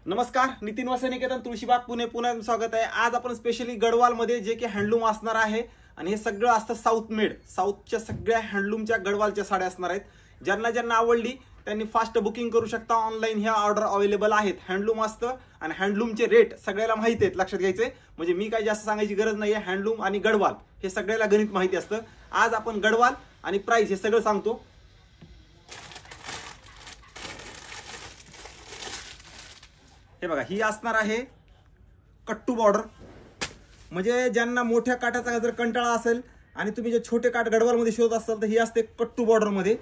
नमस्कार, नितीन वासनिकेतन तुळशीबाग पुणे पुन्हा स्वागत आहे। आज आपण स्पेशली गडवाल मध्ये जे की हँडलूम असणार आहे आणि हे सगळं असतं साऊथ मेड, साऊथच्या सगळ्या हँडलूमच्या गडवालच्या साड्या असणार आहेत। ज्यांना आवडली त्यांनी फास्ट बुकिंग करू शकता, ऑनलाइन ह्या ऑर्डर अवेलेबल आहेत। हँडलूम असतं आणि हँडलूमचे रेट सगळ्याला माहिती आहेत, लक्षात घ्यायचे म्हणजे मी काही जास्त सांगायची गरज नाहीये। हँडलूम आणि गडवाल हे सगळ्याला गणित माहिती असतं। आज आपण गडवाल आणि प्राइस हे सगळं सांगतो। हे बघा, ही असणार आहे कट्टू बॉर्डर, म्हणजे ज्यांना मोठ्या काठाचा जर कंटाळा असेल आणि तुम्ही जे छोटे काठ गडवाल मध्ये शोधत असाल तर ही असते कट्टू बॉर्डर मध्ये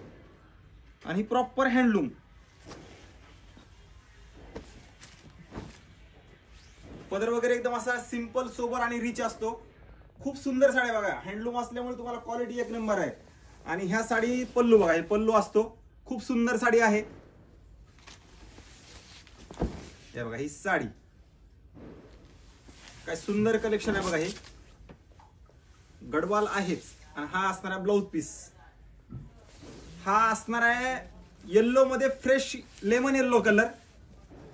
आणि प्रॉपर हँडलूम। पदर वगैरे एकदम असा सिंपल सोबर आणि रिच असतो। खूप सुंदर साडी बघा, हँडलूम असल्यामुळे तुम्हाला क्वालिटी एक नंबर आहे। आणि ह्या साडी पल्लू बघा, पल्लू असतो, खूप सुंदर साडी आहे। हे बघा, ही साडी काय सुंदर कलेक्शन आहे बघा। हे गडवाल आहेच आणि हा असणार आहे ब्लाउज पीस। हा असणार आहे येल्लो मध्ये fresh lemon yellow colour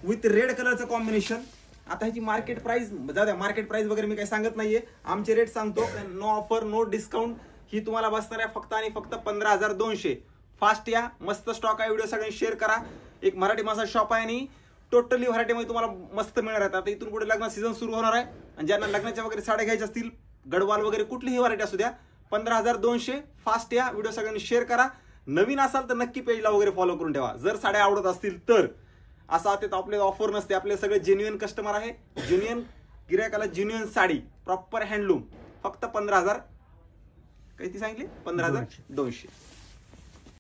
with red कलरचं कॉम्बिनेशन। आता ह्याची मार्केट प्राइस जाऊ द्या, मार्केट प्राइस वगैरे मी काही सांगत नाहीये, आमचे रेट सांगतो। नो ऑफर नो डिस्काउंट, ही तुम्हाला बसणार आहे फक्त आणि फक्त 15,200। फास्ट या, मस्त स्टॉक आहे। व्हिडिओ सगळ्यांनी शेअर करा। एक मराठी मासा शॉप आहे आणि टोटली व्हरायटी मध्ये तुम्हाला मस्त मिळणार आहे। आता इथून पुढे लग्न सीझन सुरू होणार आहे आणि ज्यांना लग्नाच्या वगैरे साड्या घ्यायच्या असतील, गडवाल वगैरे कुठलीही व्हरायटी असू द्या, 15,200। फास्ट या, व्हिडिओ सगळ्यांनी शेअर करा। नवीन असाल तर नक्की पेजला वगैरे फॉलो करून ठेवा जर साड्या आवडत असतील तर। असं ते आपले ऑफर नसते, आपले सगळे जेन्युइन कस्टमर आहे, जेन्युइन गिरायकाला जेन्युइन साडी, प्रॉपर हँडलूम, फक्त 15,000 काही ती सांगितली 15,200।